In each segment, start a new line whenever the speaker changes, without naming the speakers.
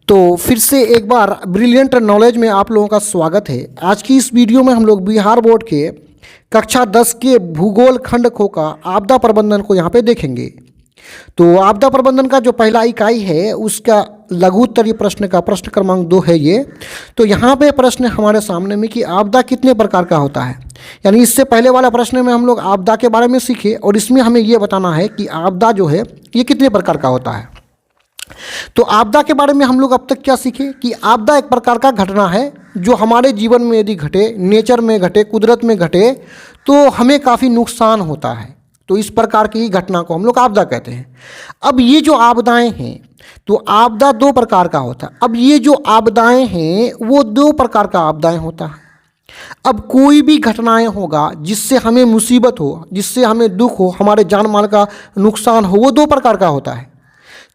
तो फिर से एक बार ब्रिलियंट नॉलेज में आप लोगों का स्वागत है। आज की इस वीडियो में हम लोग बिहार बोर्ड के कक्षा 10 के भूगोल खंड खो का आपदा प्रबंधन को यहाँ पे देखेंगे। तो आपदा प्रबंधन का जो पहला इकाई है उसका लघु उत्तरीय प्रश्न का प्रश्न क्रमांक 2 है ये। तो यहाँ पे प्रश्न हमारे सामने में कि आपदा कितने प्रकार का होता है, यानी इससे पहले वाला प्रश्न में हम लोग आपदा के बारे में सीखे और इसमें हमें ये बताना है कि आपदा जो है ये कितने प्रकार का होता है। तो आपदा के बारे में हम लोग अब तक क्या सीखे कि आपदा एक प्रकार का घटना है जो हमारे जीवन में यदि घटे, नेचर में घटे, कुदरत में घटे तो हमें काफ़ी नुकसान होता है। तो इस प्रकार की घटना को हम लोग आपदा कहते हैं। अब ये जो आपदाएं हैं तो आपदा दो प्रकार का होता है। अब ये जो आपदाएं हैं वो दो प्रकार का आपदाएं होता है। अब कोई भी घटनाएं होगा जिससे हमें मुसीबत हो, जिससे हमें दुख हो, हमारे जान माल का नुकसान हो, वो दो प्रकार का होता है।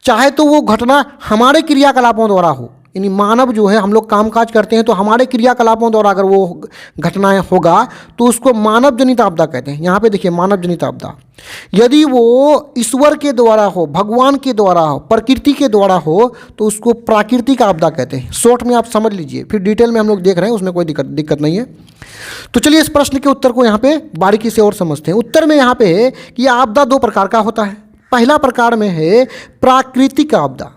चाहे तो वो घटना हमारे क्रियाकलापों द्वारा हो, यानी मानव जो है हम लोग कामकाज करते हैं तो हमारे क्रियाकलापों द्वारा अगर वो घटनाएं होगा तो उसको मानव जनित आपदा कहते हैं। यहाँ पे देखिए मानव जनित आपदा। यदि वो ईश्वर के द्वारा हो, भगवान के द्वारा हो, प्रकृति के द्वारा हो तो उसको प्राकृतिक आपदा कहते हैं। शॉर्ट में आप समझ लीजिए, फिर डिटेल में हम लोग देख रहे हैं, उसमें कोई दिक्कत नहीं है। तो चलिए इस प्रश्न के उत्तर को यहाँ पे बारीकी से और समझते हैं। उत्तर में यहाँ पे है कि आपदा दो प्रकार का होता है। पहला प्रकार में है प्राकृतिक आपदा,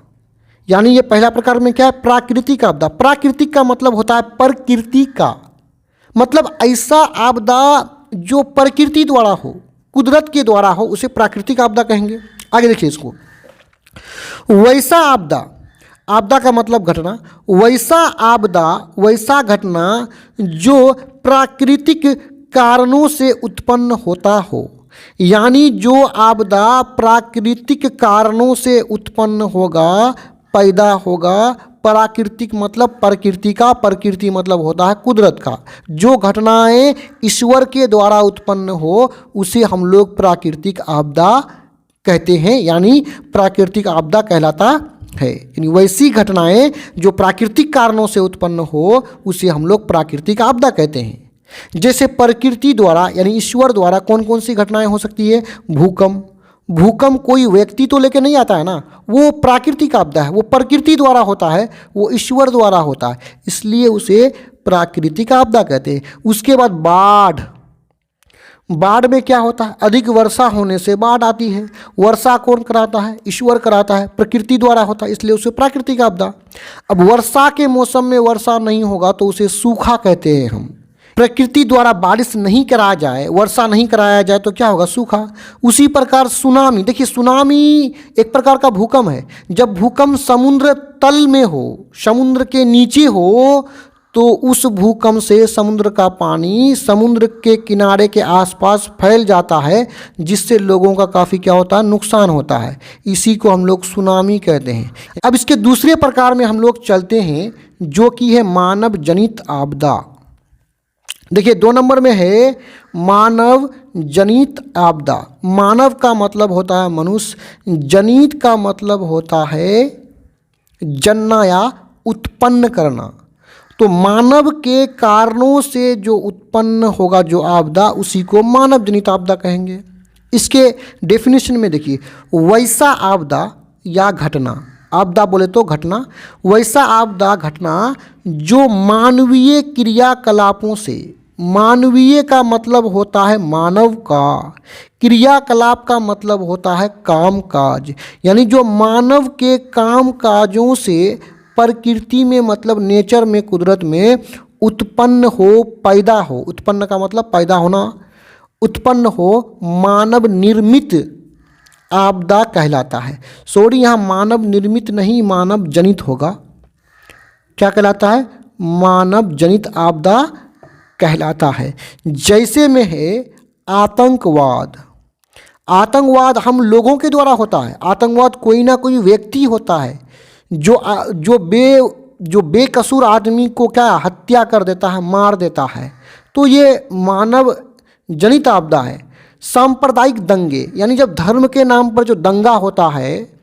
यानी ये पहला प्रकार में क्या है, प्राकृतिक आपदा। प्राकृतिक का मतलब होता है प्रकृति का, मतलब ऐसा आपदा जो प्रकृति द्वारा हो, कुदरत के द्वारा हो, उसे प्राकृतिक आपदा कहेंगे। आगे देखिए इसको, वैसा आपदा, आपदा का मतलब घटना, वैसा आपदा वैसा घटना जो प्राकृतिक कारणों से उत्पन्न होता हो, यानी जो आपदा प्राकृतिक कारणों से उत्पन्न होगा, पैदा होगा। प्राकृतिक मतलब प्रकृति का, प्रकृति मतलब होता है कुदरत का। जो घटनाएं ईश्वर के द्वारा उत्पन्न हो उसे हम लोग प्राकृतिक आपदा कहते हैं, यानी प्राकृतिक आपदा कहलाता है। यानी वैसी घटनाएं जो प्राकृतिक कारणों से उत्पन्न हो उसे हम लोग प्राकृतिक आपदा कहते हैं। जैसे प्रकृति द्वारा यानी ईश्वर द्वारा कौन कौन सी घटनाएं हो सकती है, भूकंप। भूकंप कोई व्यक्ति तो लेके नहीं आता है ना, वो प्राकृतिक आपदा है, वो प्रकृति द्वारा होता है, वो ईश्वर द्वारा होता है, इसलिए उसे प्राकृतिक आपदा कहते हैं। उसके बाद बाढ़। बाढ़ में क्या होता है, अधिक वर्षा होने से बाढ़ आती है। वर्षा कौन कराता है, ईश्वर कराता है, प्रकृति द्वारा होता है, इसलिए उसे प्राकृतिक आपदा। अब वर्षा के मौसम में वर्षा नहीं होगा तो उसे सूखा कहते हैं हम। प्रकृति द्वारा बारिश नहीं कराया जाए, वर्षा नहीं कराया जाए तो क्या होगा, सूखा। उसी प्रकार सुनामी, देखिए सुनामी एक प्रकार का भूकंप है। जब भूकंप समुद्र तल में हो, समुद्र के नीचे हो, तो उस भूकंप से समुद्र का पानी समुद्र के किनारे के आसपास फैल जाता है, जिससे लोगों का काफ़ी क्या होता है, नुकसान होता है। इसी को हम लोग सुनामी कहते हैं। अब इसके दूसरे प्रकार में हम लोग चलते हैं जो कि है मानव जनित आपदा। देखिए 2 नंबर में है मानव जनित आपदा। मानव का मतलब होता है मनुष्य, जनित का मतलब होता है जनना या उत्पन्न करना। तो मानव के कारणों से जो उत्पन्न होगा जो आपदा, उसी को मानव जनित आपदा कहेंगे। इसके डेफिनेशन में देखिए, वैसा आपदा या घटना, आपदा बोले तो घटना, वैसा आपदा घटना जो मानवीय क्रियाकलापों से, मानवीय का मतलब होता है मानव का, क्रियाकलाप का मतलब होता है काम काज, यानी जो मानव के काम काजों से प्रकृति में मतलब नेचर में, कुदरत में उत्पन्न हो, पैदा हो। उत्पन्न का मतलब पैदा होना, उत्पन्न हो, मानव निर्मित आपदा कहलाता है। सॉरी, यहाँ मानव निर्मित नहीं, मानव जनित होगा। क्या कहलाता है, मानव जनित आपदा कहलाता है। जैसे में है आतंकवाद। आतंकवाद हम लोगों के द्वारा होता है। आतंकवाद कोई ना कोई व्यक्ति होता है जो बेकसूर आदमी को क्या हत्या कर देता है, मार देता है, तो ये मानव जनित आपदा है। सांप्रदायिक दंगे, यानी जब धर्म के नाम पर जो दंगा होता है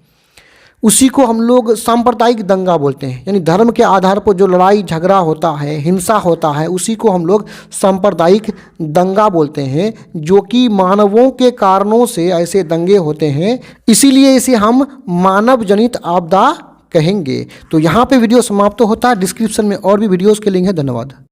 उसी को हम लोग सांप्रदायिक दंगा बोलते हैं। यानी धर्म के आधार पर जो लड़ाई झगड़ा होता है, हिंसा होता है, उसी को हम लोग सांप्रदायिक दंगा बोलते हैं, जो कि मानवों के कारणों से ऐसे दंगे होते हैं, इसीलिए इसे हम मानव जनित आपदा कहेंगे। तो यहाँ पे वीडियो समाप्त होता है। डिस्क्रिप्शन में और भी वीडियोज़ के लिंक है। धन्यवाद।